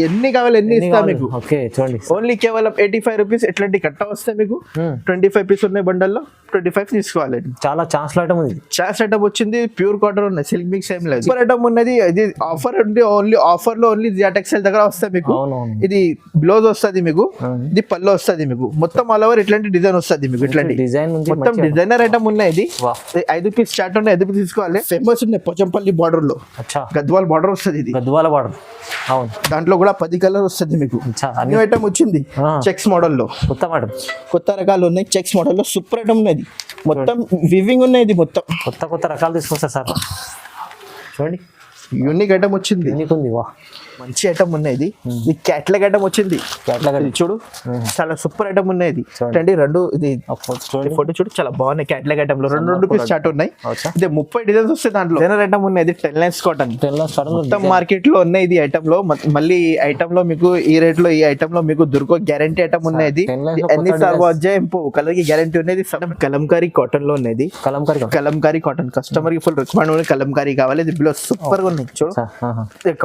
ఎన్ని కావాలి ఎన్ని ఇస్తా మీకు. ఓకే చూడండి, ఓన్లీ కేవలం 85 రూపీస్. ఎట్లాంటి కట్ట వస్తాయి మీకు. 25 పీస్ ఉన్నాయి బండల్లో, 25 తీసుకోవాలి. చాలా ఛాన్స్ ఐటమ్ ఉంది. ఛాన్స్ ఐటమ్ వచ్చింది, ప్యూర్ కాటన్ ఉన్నాయి, సిల్క్ మిక్స్ ఏం లేదు. సూపర్ ఐటమ్ ఉన్నది. ఇది ఆఫర్ ఉంది, ఓన్లీ ఆఫర్ లో ఓన్లీ జియా టెక్స్టైల్ దగ్గర వస్తాయి మీకు. ఇది బ్లౌజ్ వస్తుంది మీకు, ఇది పళ్ళు వస్తుంది మీకు. మొత్తం ఆల్ ఓవర్ ఇట్లాంటి డిజైన్ వస్తుంది మీకు. ఇట్లాంటి డిజైన్ మొత్తం డిజైనర్ ఐటమ్ ఉన్నాయి. ఇది 5 పీస్ చార్ట్ ఉన్నాయి, 5 పీస్ తీసుకోవాలి. ఫేమస్ ఉన్నాయి పోచంపల్లి బార్డర్ లో, గద్వాల్ బార్డర్ వస్తుంది. ఇది గద్వాల బార్డర్. అవును, దాంట్లో కూడా 10 కలర్ వస్తుంది మీకు. న్యూ ఐటమ్ వచ్చింది చెక్స్ మోడల్ లో, కొత్త రకాలు ఉన్నాయి. చెక్స్ మోడల్ లో సూపర్ ఐటమ్ ఉన్నది. మొత్తం వివింగ్ ఉన్నాయి. ఇది మొత్తం కొత్త రకాలు తీసుకొస్తా సార్. చూడండి, యూనిక్ ఐటమ్ వచ్చింది. మంచి ఐటమ్ ఉన్నాయి. ఇది క్యాట్లాగ్ ఐటమ్ వచ్చింది. చూడు, చాలా సూపర్ ఐటమ్ ఉన్నాయి. ఇది చూడండి, రెండు ఇది ఫోటో చూడు, చాలా బాగున్నాయి. క్యాట్లాగ్ ఐటమ్ లో 2 రూపీస్ స్టార్ట్ ఉన్నాయి. ఇది 30 డిజైన్స్ వస్తాయి. దాంట్లో డిజైనర్ ఐటమ్ ఉన్నాయి. 10 లైన్స్ కాటన్ మొత్తం మార్కెట్ లో ఉన్నాయి. ఇది ఐటమ్ లో మళ్ళీ ఐటమ్ లో మీకు ఈ రేట్ లో ఈ ఐటమ్ లో మీకు దొరక గ్యారంటీ ఐటమ్ ఉన్నాయి. ఎన్ని సార్లు కలర్ కి గ్యారంటీ ఉన్నది. కలంకారీ కాటన్ లో ఉన్నది. కలంకారీ కాటన్ కస్టమర్ కి ఫుల్ రిక్వైర్మెంట్. కలంకారీ కావాలి. ఇది బ్లౌజ్ సూపర్ గా ఉన్నాయి. చూడు,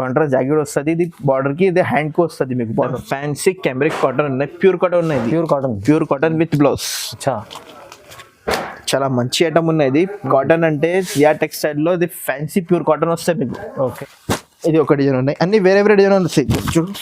కాంట్రాస్ట్ జాకెట్ వస్తుంది. ఇది బార్డర్ కి, ఇది హ్యాండ్ కి వస్తుంది మీకు. బార్డర్ ఫ్యాన్సీ కెమెరిక్ కాటన్ ఉన్నాయి. ప్యూర్ కాటన్ ఉన్నాయి. Pure cotton with blouse. చాలా మంచి ఐటమ్ ఉన్నాయి. కాటన్ అంటే జియా టెక్స్టైల్ లో ఇది ఫ్యాన్సీ ప్యూర్ కాటన్ వస్తాయి మీకు. ఓకే, ఇది ఒక డిజైన్ ఉన్నాయి. అన్ని వేరే డిజైన్ వస్తాయి. చూడు,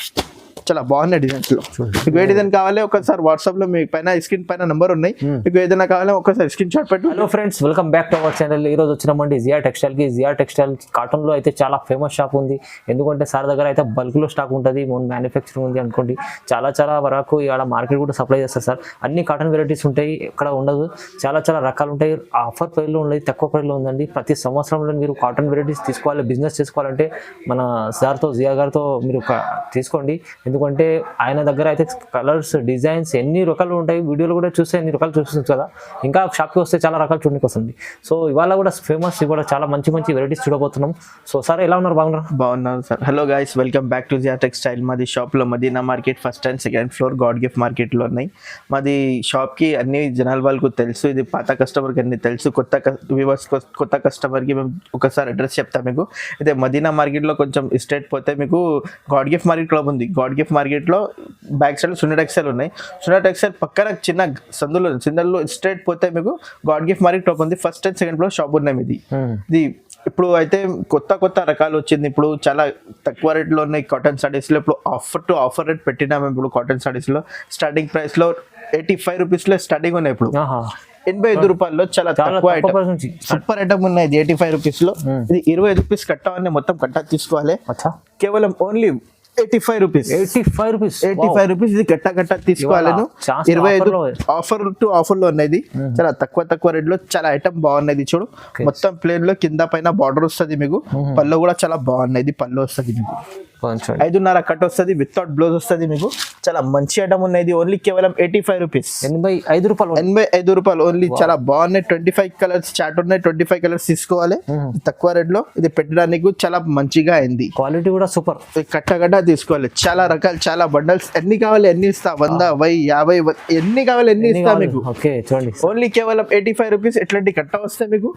చాలా బాగున్నాయి డిజైన్స్ లో. మీకు ఏ డిజైన్ కావాలి ఒకసారి వాట్సాప్ లో మీ పైన స్క్రీన్ పైన నంబర్ ఉన్నాయి. మీకు ఏదైనా కావాలి ఒకసారి స్క్రీన్ షాట్ పెట్టు. Hello friends, welcome back to our channel. ఈ రోజు వచ్చినామండి జియా టెక్స్టైల్ కి. జియా టెక్స్టైల్ కాటన్ లో అయితే చాలా ఫేమస్ షాప్ ఉంది. ఎందుకంటే సార్ దగ్గర అయితే బల్క్ లో స్టాక్ ఉంటుంది. మ్యానుఫ్యాక్చరింగ్ ఉంది అనుకోండి. చాలా వరకు ఇక్కడ మార్కెట్ కూడా సప్లై చేస్తారు సార్. అన్ని కాటన్ వెరైటీస్ ఉంటాయి, ఎక్కడ ఉండదు. చాలా రకాలు ఉంటాయి. ఆఫర్ ప్రైస్ లో ఉన్నాయి, తక్కువ ప్రైస్ లో ఉందండి. ప్రతి సంవత్సరంలో మీరు కాటన్ వెరైటీస్ తీసుకోవాలి, బిజినెస్ చేసుకోవాలంటే మన సార్తో జియా గారితో మీరు తీసుకోండి. ఎందుకంటే ఆయన దగ్గర అయితే కలర్స్, డిజైన్స్ ఎన్ని రకాలు ఉంటాయి. వీడియోలు కూడా చూస్తే ఎన్ని రకాలు చూస్తుంది కదా. ఇంకా షాప్కి వస్తే చాలా రకాలు చూడడానికి వస్తుంది. సో ఇవాళ కూడా ఫేమస్, ఇవాళ చాలా మంచి వెరైటీస్ చూడబోతున్నాం. సో సార్ ఎలా ఉన్నారు? బాగున్నారు sir. Hello guys, welcome back to Zia textile. మాది షాప్ లో Madina market first and second floor God gift market లో ఉన్నాయి. మాది షాప్ కి అన్ని జనాల వాళ్ళకు తెలుసు. ఇది పాత కస్టమర్ కి అన్ని తెలుసు. కొత్త కస్టమర్ కి మేము ఒకసారి అడ్రస్ చెప్తాం మీకు. అయితే మదీనా మార్కెట్ లో కొంచెం స్ట్రేట్ పోతే మీకు గాడ్ గిఫ్ట్ మార్కెట్ క్లబ్ ఉంది. గాడ్ గిఫ్ట్ మార్కెట్ లో బ్యాక్ సైడ్ సున్నా టెక్స్టైల్ ఉన్నాయి. సున్నా టెక్స్టైల్ పక్కన చిన్న సిందల్లో స్ట్రేట్ పోతే మీకు గాడ్ గిఫ్ట్ మార్కెట్ క్లబ్ ఉంది. First and second floor shop ఉన్నాయి. ఇది ఇప్పుడు అయితే కొత్త రకాలు వచ్చింది. ఇప్పుడు చాలా తక్కువ రేట్ లో ఉన్నాయి కాటన్ సారీస్ లో. ఇప్పుడు ఆఫర్ రేట్ పెట్టినాము. ఇప్పుడు కాటన్ సారీస్ లో స్టార్టింగ్ ప్రైస్ లో 85 రూపీస్ లో స్టార్టింగ్ ఉన్నాయి. ఇప్పుడు 85 రూపాయల్లో చాలా తక్కువ ఐటమ్, సూపర్ ఐటమ్ ఉన్నాయి. 85 రూపీస్ లో. ఇది 25 రూపీస్ కట్టాలని మొత్తం కట్టా తీసుకోవాలి. కేవలం ఓన్లీ 85 రూపీస్. 85 రూపీస్ ఇది కట్ట తీసుకోవాలి. 25 ఆఫర్ లో ఉన్నది. చాలా తక్కువ రేట్ లో చాలా ఐటమ్ బాగున్నది. చూడు, మొత్తం ప్లేన్ లో కింద పైన బార్డర్ వస్తుంది మీకు. పళ్ళు కూడా చాలా బాగున్నది. పళ్ళు వస్తుంది మీకు 5.5 కట్ వస్తుంది. వితౌట్ బ్లౌజ్ వస్తుంది మీకు. చాలా మంచి ఐటమ్ ఉన్నది. ఓన్లీ కేవలం 85 రూపీస్. 85 రూపాయలు ఓన్లీ. చాలా బాగున్నాయి. 25 కలర్స్ చార్ట్ ఉన్నాయి. 25 కలర్స్ తీసుకోవాలి తక్కువ రేట్ లో. ఇది పెట్టడానికి చాలా మంచిగా అయింది. క్వాలిటీ కూడా సూపర్. కట్ట తీసుకోవాలి. చాలా రకాలు, చాలా బండల్స్. ఎన్ని కావాలి ఎన్ని ఇస్తా. 100, 50 ఎన్ని కావాలి ఎన్ని ఇస్తా మీకు. చూడండి, ఓన్లీ కేవలం 85 రూపీస్. ఎట్లాంటి కట్ట వస్తాయి మీకు.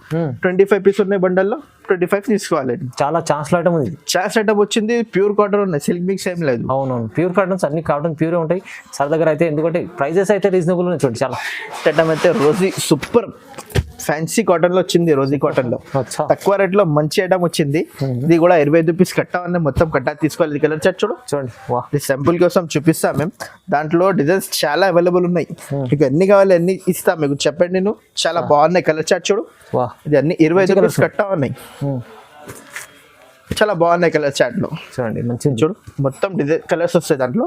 25 పీస్ ఉన్నాయి బండల్లో, 25 తీసుకోవాలి. చాలా ఛాన్స్ ఐటమ్ ఉంది. ఛాన్స్ ఐటమ్ వచ్చింది. ప్యూర్ కాటన్ ఉన్నాయి, సిల్క్ మిక్స్ ఏం లేదు. అవునవును, ప్యూర్ కాటన్స్ అన్ని కాటన్ ప్యూర్ ఉంటాయి సార్ దగ్గర అయితే. ఎందుకంటే ప్రైజెస్ అయితే రీజనబుల్ ఉన్నాయి. చూడండి, చాలా ఐటమ్ అయితే రోజీ సూపర్ ఫ్యాన్సీ కాటన్ లో వచ్చింది. రోజీ కాటన్ లో తక్కువ రేట్ లో మంచి ఐటమ్ వచ్చింది. ఇది కూడా 25 రూపీస్ కట్ట మొత్తం కట్టా తీసుకోవాలి. కలర్ చార్ట్ చూడండి, సింపుల్ కోసం చూపిస్తాం మేము. దాంట్లో డిజైన్స్ చాలా అవైలబుల్ ఉన్నాయి. మీకు ఎన్ని కావాలి ఎన్ని ఇస్తాం మీకు. చెప్పండి, నేను చాలా బాగున్నాయి. కలర్ చార్ట్ చూడు, ఇది అన్ని 25 రూపీస్ కట్ట ఉన్నాయి. చాలా బాగున్నాయి కలర్ చార్ట్ లో. చూడండి, మంచి చూడు, మొత్తం డిజైన్ కలర్స్ వస్తాయి దాంట్లో.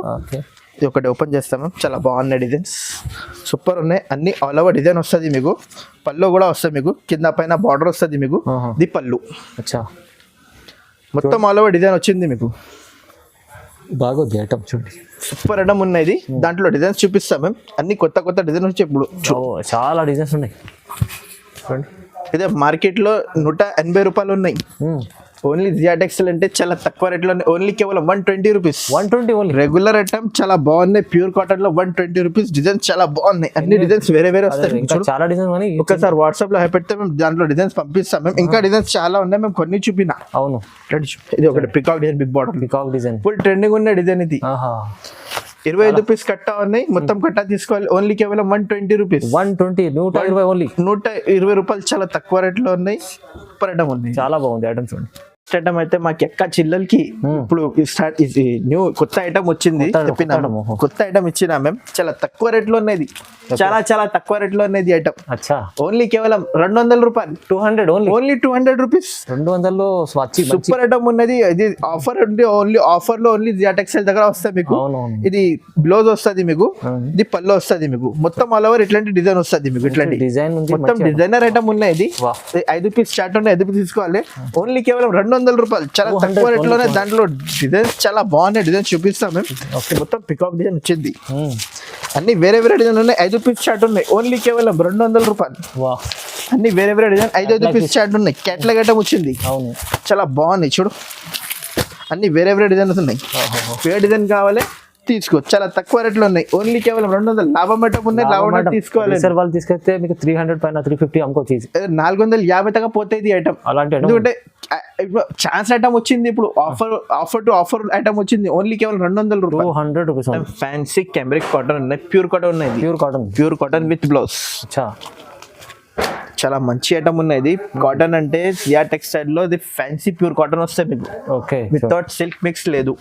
ఇది ఒకటి ఓపెన్ చేస్తాము. చాలా బాగున్నాయి డిజైన్స్, సూపర్ ఉన్నాయి. అన్ని ఆల్ ఓవర్ డిజైన్ వస్తుంది మీకు. పళ్ళు కూడా వస్తుంది మీకు. కింద పైన బార్డర్ వస్తుంది మీకు. ఇది పళ్ళు. మొత్తం ఆల్ ఓవర్ డిజైన్ వచ్చింది మీకు. బాగుంది ఐటమ్. చూడండి, సూపర్ ఐటమ్ ఉన్నాయి. దాంట్లో డిజైన్స్ చూపిస్తాం మేము. అన్ని కొత్త డిజైన్ వచ్చి ఇప్పుడు చాలా డిజైన్స్ ఉన్నాయి. చూడండి, ఇదే మార్కెట్ లో 180 రూపాయలు ఉన్నాయి. ఓన్లీ జియా టెక్స్టైల్ అంటే చాలా తక్కువ రేట్లో ఓన్లీ కేవలం 120 రూపీస్. 120 ఓన్లీ. రెగ్యులర్ ఐటమ్ చాలా బాగున్నాయి, ప్యూర్ కాటన్ లో 120 రూపీస్. డిజైన్స్ చాలా బాగున్నాయి, అన్ని డిజైన్స్ వేరే వేరే వస్తాయి. ఇంకా చాలా డిజైన్ కానీ ఒకసారి వాట్సాప్ లో పెడితే మేము దాంట్లో డిజైన్స్ పంపిస్తాం. మేము ఇంకా డిజైన్స్ చాలా ఉన్నాయి, మేము కొన్ని చూపినా. అవును, ఇది ఒకటి peacock design, big border peacock design full trending ఉన్న డిజైన్ ఇది. 25 రూపీస్ కట్టా ఉన్నాయి, మొత్తం కట్టా తీసుకోవాలి. ఓన్లీ కేవలం 120 రూపీస్. 120 120 ఓన్లీ. 120 రూపాయలు చాలా తక్కువ రేట్లో ఉన్నాయి. సూపర్ ఐటమ్ ఉంది, చాలా బాగుంది ఐటమ్ చూడండి. ఐటమ్ అయితే మాకు ఎక్క చిల్లలకి ఇప్పుడు స్టార్ట్ న్యూ కొత్త ఐటమ్ వచ్చింది, కొత్త ఐటమ్ ఇచ్చినా మేము. చాలా తక్కువ రేట్లో ఉన్నది, చాలా చాలా తక్కువ రేట్లో ఉన్నది ఐటమ్. అచ్చా, ఓన్లీ కేవలం 200 రూపాయలు. 200 ఓన్లీ. Only 200 rupees. 200లో సూపర్ ఐటమ్ ఉన్నది. ఇది ఆఫర్ ఉంది, ఓన్లీ ఆఫర్ లో ఓన్లీ జియా టెక్స్టైల్ దగ్గర వస్తుంది మీకు. ఇది బ్లౌజ్ వస్తుంది మీకు, ఇది పళ్ళు వస్తుంది మీకు. మొత్తం ఆల్ ఓవర్ ఇట్లాంటి డిజైన్ వస్తుంది మీకు. ఇట్లాంటి డిజైన్ మొత్తం డిజైనర్ ఐటమ్ ఉన్నాయి. ఇది 5 రూపీస్ స్టార్ట్ ఉన్నాయి, 5 రూపీస్ తీసుకోవాలి. ఓన్లీ కేవలం 200 రూపాయలు. చాలా తక్కువ రేట్ లోనే దాంట్లో డిజైన్స్ చాలా బాగున్నాయి. డిజైన్ చూపిస్తాం మేము. మొత్తం పికాక్ డిజైన్ వచ్చింది, అన్ని వేరే వేరే డిజైన్ ఉన్నాయి. 5 రూపీస్ స్టార్ట్ ఉన్నాయి, ఓన్లీ కేవలం 200 రూపాయలు. అన్ని వేరే వేరే డిజైన్ 5 రూపీస్ స్టార్ట్ ఉన్నాయి. క్యాట్లాగ్ ఐటమ్ వచ్చింది, చాలా బాగున్నాయి చూడు. అన్ని వేరే వేరే డిజైన్స్ ఉన్నాయి. ఏ డిజైన్ కావాలి తీసుకో, చాలా తక్కువ రేట్లో ఉన్నాయి. ఓన్లీ కేవలం 200. లాభం ఐటమ్ ఉన్నాయి, లాభం తీసుకోవాలి. వాళ్ళు తీసుకెళ్తే మీకు 300 పైన 350 అమ్ముకోవచ్చు. 450 దాకా పోతే ఇది ఐటమ్. అలాంటి ఎందుకంటే ఛాన్స్ ఐటమ్ వచ్చింది ఇప్పుడు, ఆఫర్ టు ఆఫర్ ఐటమ్ వచ్చింది. ఓన్లీ కేవలం 200 రూపాయలు. 200 రూపీస్. ఫ్యాన్సీ కెమెరిక్ కాటన్ ఉన్నాయి, ప్యూర్ కాటన్ ఉన్నాయి. Pure cotton with blouse. చాలా మంచి ఐటమ్ ఉన్నది. కాటన్ అంటే జియా టెక్స్టైల్ లో ఇది ఫ్యాన్సీ ప్యూర్ కాటన్ వస్తాయి మీకు. ఓకే, వితౌట్ సిల్క్ మిక్స్ లేదు,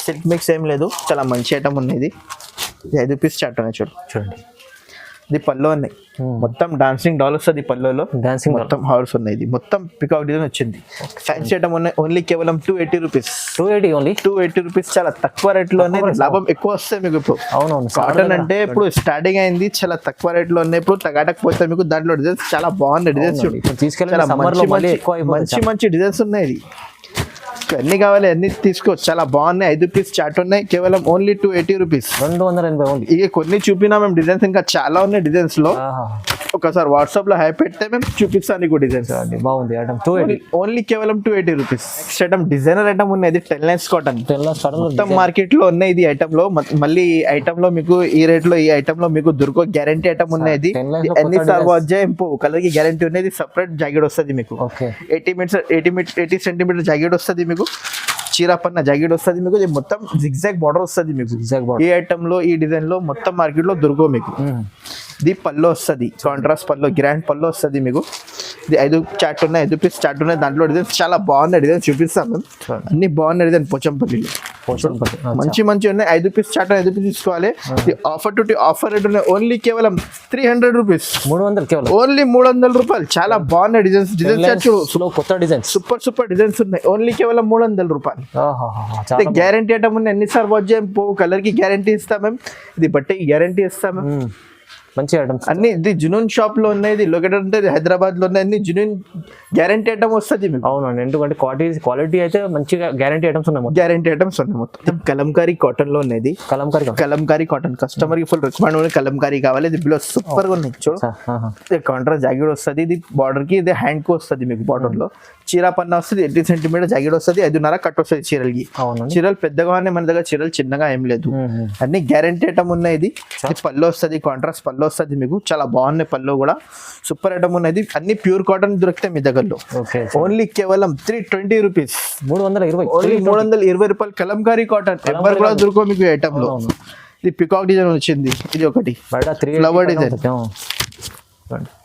సిల్క్ మిక్స్ ఏం లేదు. చాలా మంచి ఐటమ్ ఉన్నది. 5 రూపీస్ స్టార్ట్ ఉన్నాయి చూడండి. ఇది పళ్ళు ఉన్నాయి, మొత్తం డాన్సింగ్ డాల్ వస్తుంది పళ్ళులో. డాన్సింగ్ మొత్తం హార్స్ ఉన్నాయి. ఇది మొత్తం పికాక్ డిజైన్ వచ్చింది. ఫ్యాన్సీ ఐటమ్ ఉన్నాయి. ఓన్లీ కేవలం 280 రూపీస్. 280 ఓన్లీ. 280 రూపీస్. చాలా తక్కువ రేట్ లోనే లాభం ఎక్కువ వస్తాయి మీకు ఇప్పుడు. అవునవును, కాటన్ అంటే ఇప్పుడు స్టార్టింగ్ అయింది, చాలా తక్కువ రేట్ లో ఉన్నాయి. ఇప్పుడు తగాటకు పోతే మీకు దాంట్లో డిజైన్స్ చాలా బాగున్నాయి. డిజైన్స్ మంచి మంచి డిజైన్స్ ఉన్నాయి. అన్ని కావాలి అన్ని తీసుకో, చాలా బాగున్నాయి. 5 రూపీస్ చాట్ ఉన్నాయి, కేవలం ఓన్లీ 280 రూపీస్. 280 ఓన్లీ. ఇక కొన్ని చూపినా మేము డిజైన్స్, ఇంకా చాలా ఉన్నాయి డిజైన్స్ లో. ఒకసారి వాట్సాప్ లో హై పెడితే మేము చూపిస్తాను నీకు డిజైన్స్. బాగుంది ఐటమ్. 280 ఓన్లీ కేవలం 280 rupees. Next item designer item ఉన్నది, 10 లైన్స్ కాటన్. మొత్తం మార్కెట్ లో ఉన్నాయి ఇది ఐటమ్ లో. మళ్ళీ ఐటమ్ లో మీకు ఈ రేట్ లో ఈ ఐటమ్ లో మీకు దొరకో గ్యారంటీ ఐటమ్ ఉన్నది. ఎన్ని సార్లు వచ్చాయి కలర్ కి గ్యారంటీ ఉన్నది. సపరేట్ జాకెట్ వస్తుంది మీకు. 80 సెంటీమీటర్ జాకెట్ వస్తుంది మీకు. చీర పన్న జాకెట్ వస్తుంది మీకు. ఇది మొత్తం జిగ్జాగ్ బార్డర్ వస్తుంది మీకు. ఈ ఐటమ్ లో ఈ డిజైన్ లో మొత్తం మార్కెట్ లో దొరకవు మీకు. ఇది పళ్ళు వస్తుంది, కాంట్రాస్ట్ పళ్ళు, గ్రాండ్ పళ్ళు వస్తుంది మీకు. ఇది 5 చాట్ ఉన్నాయి, 5 రూపీస్ చాట్ ఉన్నాయి. దాంట్లో డిజైన్స్ చాలా బాగున్నాయి. డిజైన్ చూపిస్తాం మేము, అన్ని బాగున్నాయి డిజైన్. పోచంపల్లి మంచి మంచి ఉన్నాయి. 5 రూపీస్ చాట్ 5 రూపీస్ తీసుకోవాలి. ఆఫర్ టు ఆఫర్ రేట్ ఉన్నాయి. ఓన్లీ కేవలం 300 రూపీస్. 300 ఓన్లీ 300 రూపాయలు. చాలా బాగున్నాయి డిజైన్స్. డిజైన్స్ కొత్త డిజైన్స్, సూపర్ డిజైన్స్ ఉన్నాయి. ఓన్లీ కేవలం 300 రూపాయలు. గ్యారంటీ ఐటమ్ ఉన్నాయి. ఎన్నిసార్లు వాచ్ చేయం పోవు. కలర్ కి గ్యారంటీ ఇస్తాం మేము. ఇది బట్టకి గ్యారంటీ ఇస్తాం మేము. మంచి ఐటమ్స్ అన్ని. ఇది జునూన్ షాప్ లో ఉన్నాయి. ఇది లొకేటెడ్ ఉంటుంది హైదరాబాద్ లో ఉన్నాయి. అన్ని జునూన్ గ్యారంటీ ఐటమ్ వస్తుంది మీకు. అవునండి, ఎందుకంటే క్వాలిటీ అయితే మంచిగా గ్యారంటీ ఐటమ్స్ ఉన్నాయి. గ్యారంటీ ఐటమ్స్ ఉన్నాయి మొత్తం. కలంకారీ కాటన్ లో ఉన్నది. కలంకారీ కాటన్ కస్టమర్ కి ఫుల్ రిక్వైర్మెంట్. కలంకారీ కావాలి. ఇది బ్లౌజ్ సూపర్ గా ఉన్నాయి చూడు. కాంట్రాస్ట్ జాకెట్ వస్తుంది. ఇది బార్డర్ కి ఇది హ్యాండ్ కు వస్తుంది మీకు. బార్డర్ లో చీర పన్న వస్తుంది. 80 సెంటీమీటర్ జాకెట్ వస్తుంది. 5.5 కట్ వస్తుంది చీరలకి. చీరలు పెద్దగానే, మన దగ్గర చీరలు చిన్నగా ఏం లేదు. అన్ని గ్యారంటీ ఐటమ్ ఉన్నాయి. ఇది పళ్ళు వస్తుంది, కాంట్రాస్ట్ పళ్ళు వస్తుంది మీకు. చాలా బాగున్నాయి పళ్ళు కూడా. సూపర్ ఐటమ్ ఉన్నది. అన్ని ప్యూర్ కాటన్ దొరుకుతాయి మీ దగ్గరలో. ఓన్లీ కేవలం 320 రూపీస్. 320 రూపాయలు. కలంకారీ కాటన్ ఎవరు కూడా దొరకవు మీకు ఐటమ్ లో. ఇది పికాక్ డిజైన్ వచ్చింది. ఇది ఒకటి ఫ్లవర్ డిజైన్.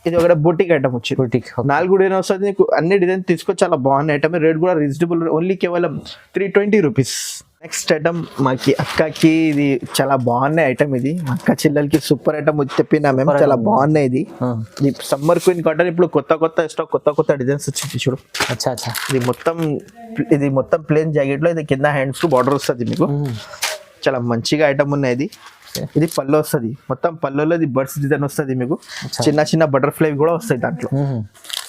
ఇది ఒక బొటిక్ ఐటమ్ వచ్చింది. 4 డిజైన్ వస్తుంది నీకు. అన్ని డిజైన్ తీసుకో, చాలా బాగున్నాయి ఐటమ్. రేట్ కూడా రీజనబుల్. ఓన్లీ కేవలం 320 రూపీస్. నెక్స్ట్ ఐటమ్ మాకి అక్కకి ఇది చాలా బాగున్నాయి ఐటమ్. ఇది అక్క చెల్లెలకి సూపర్ ఐటమ్ తెప్పినా మేము. చాలా బాగున్నాయి. ఇది సమ్మర్ క్వీన్ కాటన్. ఇప్పుడు కొత్త స్టాక్, కొత్త డిజైన్స్ వచ్చింది చూడు. ఇది మొత్తం ప్లేన్ జాకెట్ లో ఇది కింద హ్యాండ్స్ బార్డర్ వస్తుంది మీకు. చాలా మంచిగా ఐటమ్ ఉన్నాయి. ఇది పళ్ళు వస్తుంది. మొత్తం పళ్ళులో ఇది బర్డ్స్ డిజైన్ వస్తుంది మీకు. చిన్న బటర్ఫ్లై కూడా వస్తాయి దాంట్లో.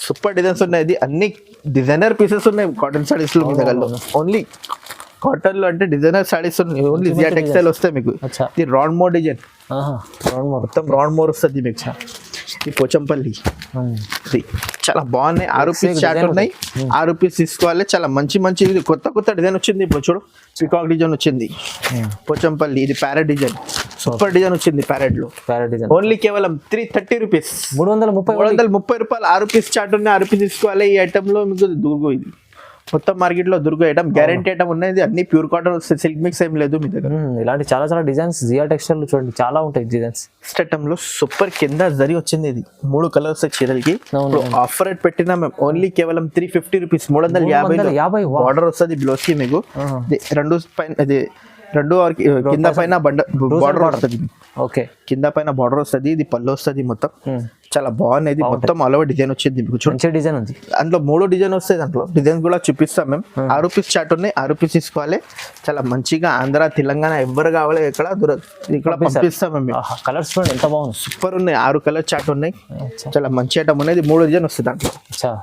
సూపర్ డిజైన్స్ ఉన్నాయి. అన్ని డిజైనర్ పీసెస్ ఉన్నాయి కాటన్ సారీస్ లో మీ దగ్గర. ఓన్లీ కాటన్ లో అంటే డిజైనర్ సారీస్ ఉన్నాయి. ఓన్లీ జియా టెక్స్టైల్ వస్తాయి మీకు. ఇది రౌండ్ మోర్ డిజైన్. మొత్తం రౌండ్ మోర్ వస్తుంది మీకు. ఈ పోచంపల్లి ఇది చాలా బాగున్నాయి. 6 రూపీస్ చాట్ ఉన్నాయి, 6 రూపీస్ తీసుకోవాలి. చాలా మంచి మంచి ఇది కొత్త డిజైన్ వచ్చింది. ఇప్పుడు చూడు పికాక్ డిజైన్ వచ్చింది. పోచంపల్లి ఇది ప్యారెట్ డిజైన్, సూపర్ డిజైన్ వచ్చింది ప్యారెట్ లో. ఓన్లీ కేవలం 330 రూపీస్, 330 రూపాయలు. 6 రూపీస్ చాట్ ఉన్నాయి, 6 రూపీస్ తీసుకోవాలి. ఈ ఐటమ్ లో మీకు దుర్గు ఇది మొత్తం మార్కెట్ లో దొరికే ఐటమ్, గ్యారంటీ ఐటమ్ ఉన్నది. అన్ని ప్యూర్ కాటన్ వస్తాయి, సిల్క్ మిక్స్ ఏం లేదు మీ దగ్గర. ఇలాంటి చాలా డిజైన్స్ జియా టెక్స్టైల్ చూడండి చాలా ఉంటాయి డిజైన్స్. నెక్స్ట్ ఐటమ్ లో సూపర్ కింద జరి వచ్చింది. ఇది 3 కలర్స్ చీరలకి ఆఫర్ రేట్ పెట్టినా మేము ఓన్లీ కేవలం 350 రూపీస్, 350 బార్డర్ వస్తుంది బ్లౌజ్ కి మీకు. రెండు పైన ఇది రెండు కింద పైన బార్డర్ వస్తుంది. ఓకే, కింద పైన బార్డర్ వస్తుంది. ఇది పళ్ళు వస్తుంది. మొత్తం చాలా బాగున్నది. మొత్తం ఆల్ ఓవర్ డిజైన్ వచ్చింది మీకు. మంచి డిజైన్ ఉంది. అందులో 3 డిజైన్ వస్తాయి. దాంట్లో డిజైన్ కూడా చూపిస్తాం మేము. 6 రూపీస్ చాట్ ఉన్నాయి, 6 రూపీస్ తీసుకోవాలి. చాలా మంచిగా ఆంధ్ర తెలంగాణ ఎవరు కావాలి ఇక్కడ పంపిస్తాం మేము. కలర్స్ చూడండి ఎంత బాగుంది, సూపర్ ఉన్నాయి. 6 కలర్ చాట్ ఉన్నాయి. చాలా మంచి ఐటమ్ ఉన్నాయి. 3 డిజైన్ వస్తాయి దాంట్లో.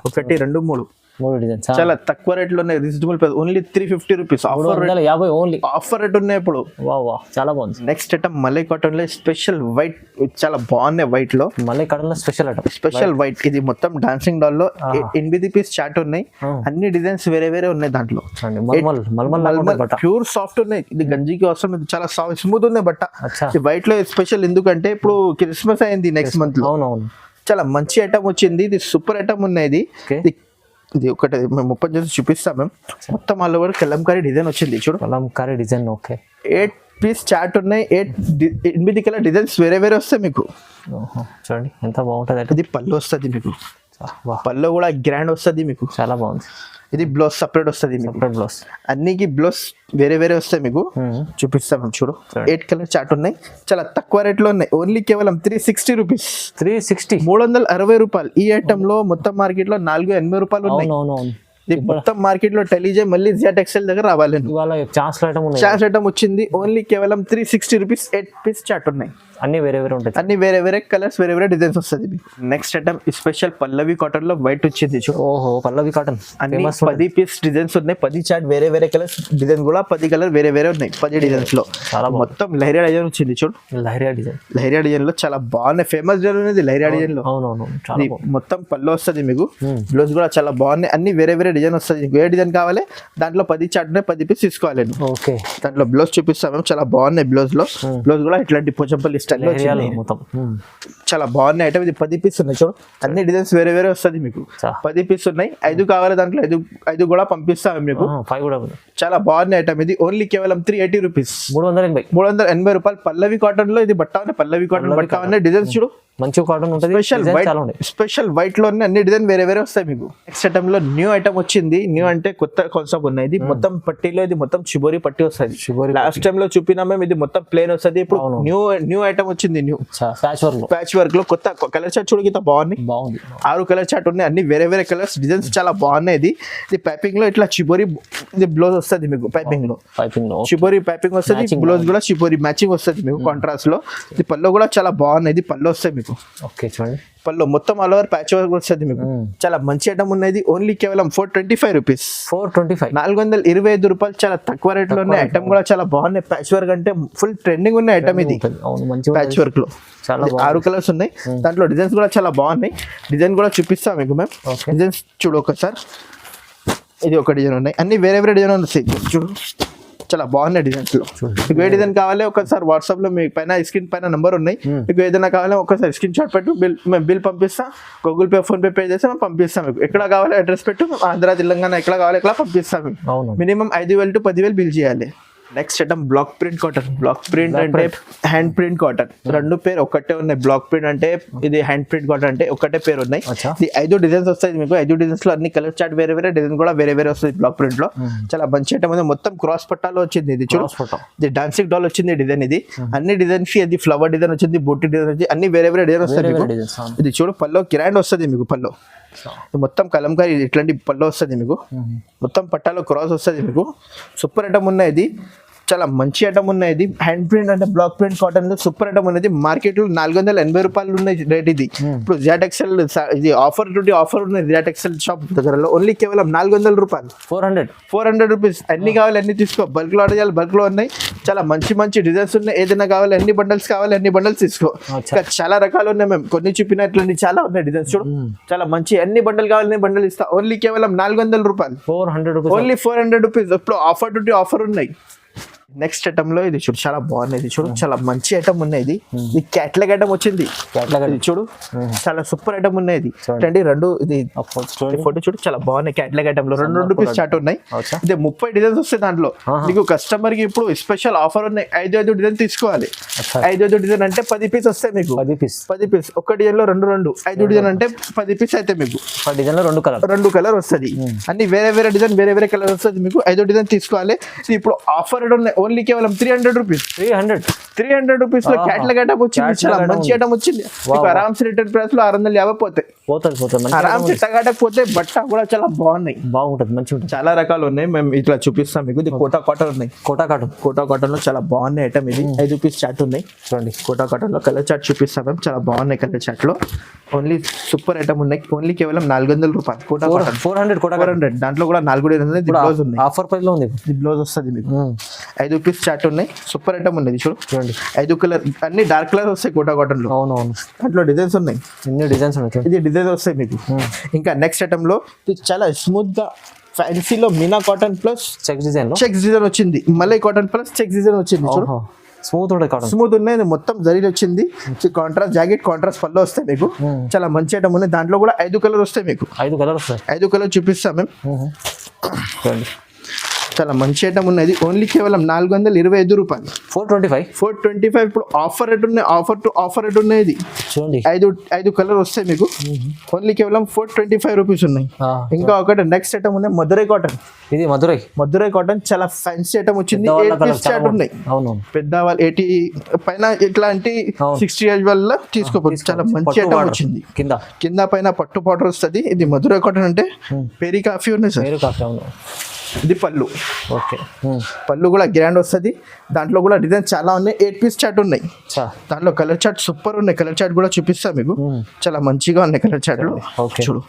1 2 3 డిజైన్స్ చాలా తక్కువ రేట్ లో ఉన్నాయి. Reasonable price, only 350 rupees. Offer rate ఉన్నాయి ఇప్పుడు. చాలా బాగుంది. నెక్స్ట్ ఐటమ్ మలై కాటన్ లో స్పెషల్ వైట్, చాలా బాగున్నాయి. వైట్ లో మలై కాటన్ లో స్పెషల్ ఐటమ్, స్పెషల్ వైట్. ఇది మొత్తం డాన్సింగ్ డాల్ లో 8 పీస్ చాట్ ఉన్నాయి. అన్ని డిజైన్స్ వేరే ఉన్నాయి దాంట్లో. ప్యూర్ సాఫ్ట్ ఉన్నాయి. ఇది గంజికి అవసరం లేదు, చాలా స్మూత్ ఉన్నాయి బట్ట. వైట్ లో స్పెషల్ ఎందుకంటే ఇప్పుడు క్రిస్మస్ అయింది నెక్స్ట్ మంత్ లో. చాలా మంచి ఐటమ్ వచ్చింది. ఇది సూపర్ ఐటమ్ ఉన్నాయి. ఇది ఒకటి మేము ఓపెన్ చేసి చూపిస్తాం మేము. మొత్తం ఆల్ ఓవర్ కలంకారీ డిజైన్ వచ్చింది. చూడు kalamkari design. Okay, 8 piece chart ఉన్నాయి. 8 కలర్ డిజైన్స్ వేరే వస్తాయి మీకు. చూడండి ఎంత బాగుంటుంది. ఇది పళ్ళు వస్తుంది మీకు. పళ్ళు కూడా గ్రాండ్ వస్తుంది మీకు, చాలా బాగుంది. ఇది బ్లౌజ్ సపరేట్ వస్తుంది మీకు. బ్లౌజ్ అన్నికి బ్లౌజ్ వేరే వస్తాయి మీకు. చూపిస్తాం చూడు. 8 కలర్ చాట్ ఉన్నాయి. చాలా తక్కువ రేట్ లో ఉన్నాయి. ఓన్లీ కేవలం 360 రూపీస్, 360 రూపాయలు. ఈ ఐటమ్ లో మొత్తం మార్కెట్ లో 480 రూపాయలు ఉన్నాయి. మొత్తం మార్కెట్ లో టెలిజే మళ్ళీ జియా టెక్స్టైల్ దగ్గర రావాలి. ఛాన్స్ ఐటమ్ వచ్చింది. ఓన్లీ కేవలం 360 రూపీస్. 8 పీస్ చాట్ ఉన్నాయి. అన్ని వేరే ఉంటాయి. అన్ని వేరే కలర్స్, వేరే డిజైన్స్ వస్తుంది. నెక్స్ట్ ఐటమ్ స్పెషల్ పల్లవి కాటన్ లో వైట్ వచ్చింది. పల్లవి కాటన్ అన్ని 10 పీస్ డిజైన్స్ ఉన్నాయి. 10 చాట్ వేరే కలర్స్, డిజైన్ కూడా 10 కలర్ వేరే ఉన్నాయి. 10 డిజైన్స్ లో మొత్తం లైరియా డిజైన్ వచ్చింది. చూడు లైరియా డిజైన్ లో చాలా బాగున్నాయి. ఫేమస్ డిజైన్ ఉంది లైరియా డిజైన్ లో. మొత్తం పళ్ళు వస్తుంది మీకు. బ్లౌజ్ కూడా చాలా బాగున్నాయి. అన్ని వేరే డిజైన్ వస్తుంది. ఏ డిజైన్ కావాలి దాంట్లో 10 చాట్ ఉన్నాయి. 10 పీస్ తీసుకోవాలి. ఓకే, దాంట్లో బ్లౌజ్ చూపిస్తాము. చాలా బాగున్నాయి. బ్లౌజ్ కూడా ఇట్లాంటి పోచంపల్లి స్టైల్ చాలా బాగున్నాయి ఐటమ్. ఇది 10 పీస్ ఉన్నాయి. చూడు అన్ని డిజైన్స్ వేరే వస్తుంది మీకు. 10 పీస్ ఉన్నాయి. 5 కావాలి దాంట్లో 5 కూడా పంపిస్తాము మీకు. చాలా బాగున్నాయి ఐటమ్. ఇది ఓన్లీ కేవలం 380 రూపీస్, 380 రూపాయలు. పల్లవి కాటన్ లో ఇది బట్ట ఉన్నాయి. పల్లవి కాటన్ బట్ట ఉన్నాయి. డిజైన్స్ చూడు మంచి కాటన్ ఉంటుంది. స్పెషల్ వైట్ లో అన్ని డిజైన్ వేరే వస్తాయి మీకు. నెక్స్ట్ ఐటమ్ లో న్యూ ఐటమ్ వచ్చింది. న్యూ అంటే కొత్త కాన్సెప్ట్ ఉన్నాయి. ఇది మొత్తం పట్టీలో ఇది మొత్తం చిబోరి పట్టి వస్తుంది. లాస్ట్ టైం లో చూపినా మేము ఇది మొత్తం ప్లేన్ వస్తుంది. ఇప్పుడు న్యూ ఐటమ్ వచ్చింది. న్యూ ప్యాచ్ వర్క్ లో కొత్త కలర్ చార్ట్ చూడకి బాగుంది. 6 కలర్ చార్ట్ ఉన్నాయి. అన్ని వేరే కలర్స్, డిజైన్స్ చాలా బాగున్నాయి. ఇది పైపింగ్ లో ఇట్లా చిబోరి ఇది బ్లౌజ్ వస్తుంది మీకు. పైపింగ్ లో చిబోరి పైపింగ్ వస్తుంది. బ్లౌజ్ కూడా చిబోరి మ్యాచింగ్ వస్తుంది మీకు కాంట్రాస్ట్ లో. ఇది పళ్ళు కూడా చాలా బాగున్నాయి. ఇది పళ్ళు వస్తాయి మీకు. ఓకే, చూడండి పళ్ళు మొత్తం ఆల్ ఓవర్ ప్యాచ్ వర్క్ వస్తుంది మీకు. చాలా మంచి ఐటమ్ ఉన్నది. ఓన్లీ కేవలం 425 రూపీస్, 425 రూపాయలు. చాలా తక్కువ రేట్ లో ఉన్నాయి. ఐటమ్ కూడా చాలా బాగున్నాయి. ప్యాచ్ వర్క్ అంటే ఫుల్ ట్రెండింగ్ ఉన్న ఐటమ్ ఇది. ప్యాచ్ వర్క్ లో 6 కలర్స్ ఉన్నాయి. దాంట్లో డిజైన్స్ కూడా చాలా బాగున్నాయి. డిజైన్ కూడా చూపిస్తాం మీకు మేము. డిజైన్స్ చూడు ఒకసారి. ఇది ఒక డిజైన్ ఉన్నాయి. అన్ని వేరే డిజైన్ వస్తాయి. చూడు చాలా బాగున్నాయి డిజైన్స్ లో. మీకు ఏ డిజైన్ కావాలి ఒకసారి వాట్సాప్ లో మీ పైన స్క్రీన్ పైన నంబర్ ఉన్నాయి. మీకు ఏదైనా కావాలి ఒకసారి స్క్రీన్ షాట్ పెట్టు. మేము బిల్ పంపిస్తాం. గూగుల్ పే, ఫోన్ పే చేసి మేము పంపిస్తాం మీకు. ఎక్కడ కావాలి అడ్రస్ పెట్టు. ఆంధ్ర తెలంగాణ ఎక్కడ కావాలి ఎక్కడ పంపిస్తాం మీకు. మినిమం 5,000 to 10,000 బిల్ చేయాలి. Next item block print cotton. Block print అంటే హ్యాండ్ ప్రింట్ కాటన్. 2 పేరు ఒకటే ఉన్నాయి. బ్లాక్ ప్రింట్ అంటే ఇది హ్యాండ్ ప్రింట్ కాటన్ అంటే ఒకటే పేరు ఉన్నాయి. ఇది 5 డిజైన్స్ వస్తాయి మీకు. 5 డిజైన్స్ లో అన్ని కలర్ చార్ట్ వేరే డిజైన్ కూడా వేరే వస్తుంది బ్లాక్ ప్రింట్ లో. చాలా మంచి ఐటమ్ ఉంది. మొత్తం క్రాస్ పట్టాలో వచ్చింది. ఇది చూడు ఇది డాన్సింగ్ డాల్ వచ్చింది డిజైన్. ఇది అన్ని డిజైన్స్ కి అది ఫ్లవర్ డిజైన్ వచ్చింది, బొట్టి డిజైన్ వచ్చింది. అన్ని వేరే డిజైన్ వస్తాయి మీకు. ఇది చూడు పల్లో కిరాండ్ వస్తుంది మీకు. పల్లో మొత్తం కలంకారీ ఇట్లాంటి పళ్ళు వస్తుంది మీకు. మొత్తం పట్టాలో క్రాస్ వస్తుంది మీకు. సూపర్ ఐటమ్ ఉన్నాయి. ఇది చాలా మంచి ఐటమ్ ఉన్నాయి. ఇది హ్యాండ్ ప్రింట్ అంటే బ్లాక్ ప్రింట్ కాటన్ లో సూపర్ ఐటమ్ ఉన్నది. మార్కెట్ లో 480 రూపాయలు ఉన్నాయి రేట్ ఇది. ఇప్పుడు జియాట్ ఎక్సెల్ ఇది ఆఫర్ ఉన్నాయి జియాట్ ఎక్సెల్ షాప్ దగ్గరలో ఓన్లీ కేవలం 400 రూపాయలు, 400 రూపీస్. అన్ని కావాలి అన్ని తీసుకో, బల్క్ లో ఆర్డర్ చేయాలి, బల్క్ లో ఉన్నాయి. చాలా మంచి మంచి డిజైన్స్ ఉన్నాయి. ఏదైనా కావాలి అన్ని బండల్స్ కావాలి అన్ని బండల్స్ తీసుకో. ఇంకా చాలా రకాలు ఉన్నాయి, మేము కొన్ని చూపినట్లండి చాలా ఉన్నాయి డిజైన్స్. చూడు చాలా మంచి అన్ని బండల్ కావాలి అన్ని బండల్ ఇస్తా. ఓన్లీ కేవలం 400 రూపాయలు, 400 రూపీస్, ఓన్లీ 400 రూపీస్. ఇప్పుడు ఆఫర్ ఉన్నాయి. నెక్స్ట్ ఐటమ్ లో ఇది చూడు చాలా బాగుంది. ఇది చూడు చాలా మంచి ఐటమ్ ఉన్నాయి. ఇది క్యాట్లాగ్ ఐటమ్ వచ్చింది. ఇది చూడు చాలా సూపర్ ఐటమ్ ఉన్నాయి. ఇది చూడండి రెండు ఇది ఫోటో చూడు చాలా బాగున్నాయి. క్యాట్లాగ్ ఐటమ్ లో 2 రూపీస్ స్టార్ట్ ఉన్నాయి. ఇది 30 డిజైన్స్ వస్తాయి దాంట్లో. నీకు కస్టమర్ కి ఇప్పుడు స్పెషల్ ఆఫర్ ఉన్నాయి. 5 డిజైన్ తీసుకోవాలి. 5 డిజైన్ అంటే 10 పీస్ వస్తాయి మీకు. 10 పీస్ ఒక డిజైన్ లో 2 5 డిజైన్ అంటే 10 పీస్ అయితే మీకు డిజైన్ లో 2 కలర్ వస్తుంది. అన్ని వేరే డిజైన్ వేరే కలర్ వస్తుంది మీకు. 5 డిజైన్ తీసుకోవాలి. ఇప్పుడు ఆఫర్ ఉన్నాయి ఓన్లీ కేవలం 300 రూపీస్. 300 రూపీస్ లో క్యాట్లాగ్ ఐటమ్ వచ్చింది. చాలా మంచి ఐటమ్ వచ్చింది. ఆరామ్ సే రిటర్న్ ప్రైస్ లో 650 పోతాయి. ఆరామ్ సే టగాటక్ పోతే బట్ట కూడా చాలా బాగుంటది మంచిగా. చాలా రకాలు ఉన్నాయి, మేము ఇట్లా చూపిస్తాం మీకు. ఇది కోటా కాటన్ ఉన్నాయి. కోటా కాటన్ లో చాలా బాగున్నాయి ఐటమ్. ఇది 5 రూపీస్ చాట్ ఉన్నాయి చూడండి. కోటా కాటన్ లో కలర్ చాట్ చూపిస్తాం మేము. చాలా బాగున్నాయి కలర్ చాట్ లో. ఓన్లీ సూపర్ ఐటమ్ ఉన్నాయి. ఓన్లీ కేవలం 400 రూపాయలు. కోటా కాటన్ 400. దాంట్లో కూడా 4 బ్లౌజ్ ఉన్నాయి. ఆఫర్ ప్రైస్ లో ఉంది. బ్లౌజ్ వస్తుంది మీకు. 5 రూపీస్ చాట్ ఉన్నాయి. సూపర్ ఐటమ్ ఉన్నది చూడండి. 5 కలర్ అన్ని డార్క్ కలర్ వస్తాయి కోటా కాటన్ లో. అవునవును దాంట్లో డిజైన్స్ ఉన్నాయి. ఎన్ని డిజైన్స్ ఉన్నాయి. ఇది డిజైన్స్ వస్తాయి మీకు. ఇంకా నెక్స్ట్ ఐటమ్ లో ఇది చాలా స్మూత్ గా ఫ్యాన్సీలో Meena cotton plus checks design వచ్చింది. Malai cotton plus checks design వచ్చింది చూడు. స్మూత్ ఉన్నాయి. మొత్తం జరీలు వచ్చింది. కాంట్రాస్ట్ జాకెట్ కాంట్రాస్ట్ పళ్ళు వస్తాయి మీకు. చాలా మంచి ఐటమ్ ఉన్నాయి. దాంట్లో కూడా 5 కలర్ వస్తాయి మీకు. 5 కలర్ చూపిస్తాం మేము. చాలా మంచి ఐటమ్ ఉన్నది. ఓన్లీ కేవలం 425 రూపాయలు. 425 ఇప్పుడు ఆఫర్ రేట్ ఉన్నాయి. ఆఫర్ రేట్ ఉన్నాయి. ఇది చూడండి 5 కలర్ వస్తాయి మీకు. ఓన్లీ కేవలం 425 రూపీస్ ఉన్నాయి. ఇంకా ఒకటి నెక్స్ట్ ఐటమ్ ఉన్నాయి మధురై కాటన్. ఇది మధురై కాటన్ చాలా ఫ్యాన్సీ ఐటమ్ వచ్చింది. 8 పీస్ చాట్ ఉన్నాయి. పెద్దవాళ్ళు 80 పైన ఇట్లాంటి 60 ఏజ్ వల్ల తీసుకోవచ్చు. చాలా మంచి ఐటమ్ వచ్చింది. కింద పైన పట్టు పౌడర్ వస్తుంది. ఇది మధురై కాటన్ అంటే పేరీ కాఫీ ఉన్నాయి సార్. ఇది పళ్ళు. పళ్ళు కూడా గ్రాండ్ వస్తుంది. దాంట్లో కూడా డిజైన్ చాలా ఉన్నాయి. 8 పీస్ చాట్ ఉన్నాయి. దాంట్లో కలర్ చాట్ సూపర్ ఉన్నాయి. కలర్ చాట్ కూడా చూపిస్తా మీకు. చాలా మంచిగా ఉన్నాయి కలర్ చాట్ లో. చూడు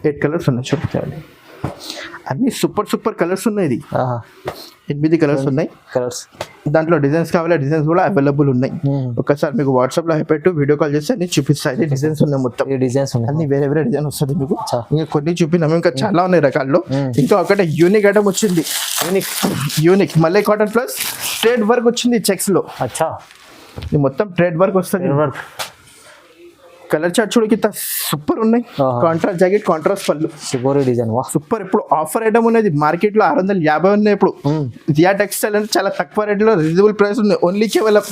8 కలర్స్ ఉన్నాయి. చూడండి అన్ని సూపర్ కలర్స్ ఉన్నాయి. ఇది 8 కలర్స్ ఉన్నాయి. దాంట్లో డిజైన్స్ కావాలి డిజైన్స్ కూడా అవైలబుల్ ఉన్నాయి. ఒకసారి మీకు వాట్సాప్ లో పెట్టు వీడియో కాల్ చేస్తే అన్ని చూపిస్తాయి. డిజైన్స్ ఉన్నాయి మొత్తం. అన్ని వేరే డిజైన్ వస్తుంది మీకు. ఇంకా కొన్ని చూపినాము. ఇంకా చాలా ఉన్నాయి రకాల్లో. ఇంకా ఒకటే యూనిక్ ఐటమ్ వచ్చింది. Unique మల్లై cotton plus trade work వచ్చింది చెక్స్ లో. ఇది మొత్తం ట్రేడ్ వర్క్ వస్తుంది. కలర్ చార్ట్ చూడు కింద సూపర్ ఉన్నాయి. కాంట్రాస్ట్ జాకెట్ కాంట్రాస్ట్ పళ్ళు సూపర్. ఇప్పుడు ఆఫర్ ఐటమ్ ఉన్నది. మార్కెట్ లో 650 ఉన్నాయి. ఇప్పుడు జియా టెక్స్టైల్ అంటే చాలా తక్కువ రేట్ లో రీజనబుల్ ప్రైస్ ఉన్నాయి. ఓన్లీ కేవలం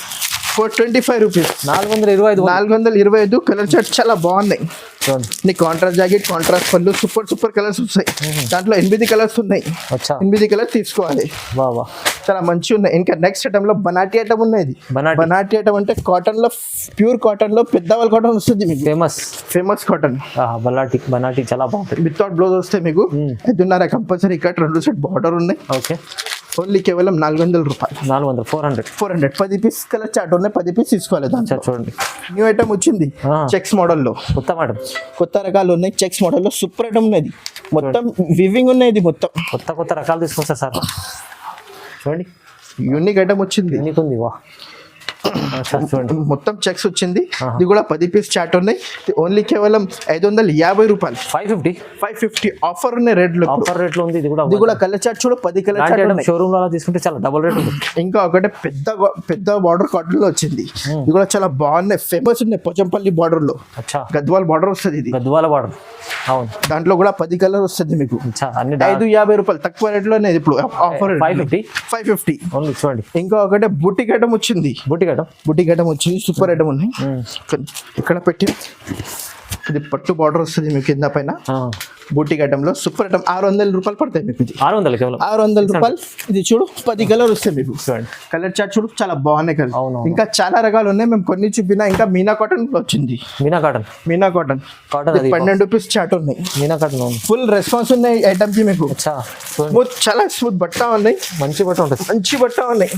425 రూపీస్. 425. కలర్ చార్ట్ చాలా బాగున్నాయి. కాంట్రాస్ట్ జాకెట్ కాంట్రాస్ట్ పళ్ళు సూపర్ కలర్స్ వస్తాయి. దాంట్లో 8 కలర్స్ ఉన్నాయి. 8 కలర్స్ తీసుకోవాలి. చాలా మంచిగా ఉన్నాయి. ఇంకా నెక్స్ట్ ఐటమ్ లో బనాటీ ఐటమ్ ఉన్నది. బనాటీ ఐటమ్ అంటే కాటన్ లో ప్యూర్ కాటన్ లో పెద్దవాళ్ళ కాటన్ వస్తుంది మీకు. ఫేమస్ కాటన్ బనాటీ చాలా బాగుంటుంది. వితౌట్ బ్లౌజ్ వస్తాయి మీకు. 5.5 కంపల్సరీ ఇక్కడ 2 సెట్ బార్డర్ ఉన్నాయి. ఓన్లీ కేవలం 400 రూపాయలు. 400 10 పీస్ కలర్ చాట్ ఉన్నాయి. 10 పీస్ తీసుకోవాలి. దాంట్లో చూడండి న్యూ ఐటమ్ వచ్చింది. చెక్స్ మోడల్ లో కొత్త రకాలు ఉన్నాయి. చెక్స్ మోడల్ లో సూపర్ ఐటమ్ ఉన్నది. మొత్తం వివింగ్ ఉన్నాయి. మొత్తం కొత్త రకాలు తీసుకొస్తారు సార్. చూడండి యూనిక్ ఐటమ్ వచ్చింది. మొత్తం చెక్స్ వచ్చింది. ఇది కూడా 10 పీస్ చాట్ ఉన్నాయి. ఓన్లీ కేవలం 550 రూపాయలు. 550 ఆఫర్ ఉన్నాయి. రేట్ లో ఉంది. ఇది కూడా కలర్ చాట్ చూడు. 10 కలర్ చాట్ షోరూమ్ లో తీసుకుంటే చాలా డబుల్ రేట్ ఉంది. ఇంకా ఒకటి పెద్ద బార్డర్ కాటన్ లో వచ్చింది. ఇది కూడా చాలా బాగున్నాయి. ఫేమస్ ఉన్నాయి. పోచంపల్లి బార్డర్ లో గద్వాల్ బార్డర్ వస్తుంది. ఇది గద్వాల బార్డర్. దాంట్లో కూడా 10 కలర్ వస్తుంది మీకు. 550 రూపాయలు తక్కువ రేట్ లోనే. ఇప్పుడు ఆఫర్ 550. చూడండి ఇంకా ఒకటి బుటిక్ ఐటమ్ వచ్చింది. బుటిక్ ఐటమ్ వచ్చింది. సూపర్ ఐటమ్ ఉన్నాయి. ఇక్కడ పెట్టి ఇది పట్టు బార్డర్ వస్తుంది మీకు కింద పైన బూటీ ఐటమ్లో సూపర్ ఐటమ్ 600 రూపాయలు పడతాయి మీకు ఇది 600 కేవలం 600 రూపాయలు. ఇది చూడు 10 కలర్ వస్తాయి మీకు. చూడండి కలర్ చార్ట్ చూడు చాలా బాగున్నాయి కలర్. అవును. ఇంకా చాలా రకాలు ఉన్నాయి, మేము కొన్ని చూపినా. ఇంకా మీనా కాటన్ వచ్చింది, మీనా కాటన్ కాటన్ అది 12 రూపీస్ చార్ట్ ఉన్నాయి. మీనా కాటన్ అవును. ఫుల్ రెస్పాన్స్ ఉన్నాయి ఐటమ్ కి మీకు. అచ్చా చూడండి. స్మూత్, చాలా స్మూత్ బట్ట ఉన్నాయి, మంచి బట్ట ఉంటుంది. మంచి బట్ట ఉన్నాయి.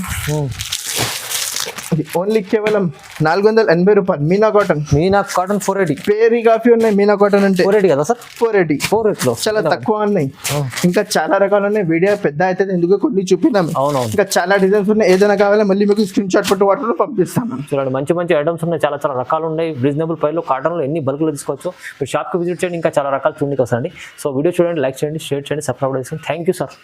ఓన్లీ కేవలం 480 రూపాయలు మీనా కాటన్. మీనా కాటన్ 480. పేరీ కాఫీ ఉన్నాయి మీనా కాటన్ అంటే 480 కదా సార్? 480. 480 చాలా తక్కువ ఉన్నాయి. ఇంకా చాలా రకాలు ఉన్నాయి. వీడియో పెద్ద అయితే ఎందుకు కొన్ని చూపినాం. అవునవును. ఇంకా చాలా డిజైన్స్ ఉన్నాయి. ఏదైనా కావాలో మళ్ళీ మీకు స్క్రీన్ షాట్ పెట్టి వాటిలో పంపిస్తాను. చూడండి మంచి మంచి ఐటమ్స్ ఉన్నాయి, చాలా చాలా రకాలు ఉన్నాయి. రీజనబుల్ ప్రైస్లో కాటన్లో ఎన్ని బల్క్లో తీసుకోవచ్చు. మీరు షాప్కి విజిట్ చేయండి, ఇంకా చాలా రకాలు చూడండి వస్తారండి. సో వీడియో చూడండి, లైక్ చేయండి, షేర్ చేయండి, సబ్స్క్రైబ్ చేయండి. Thank you sir.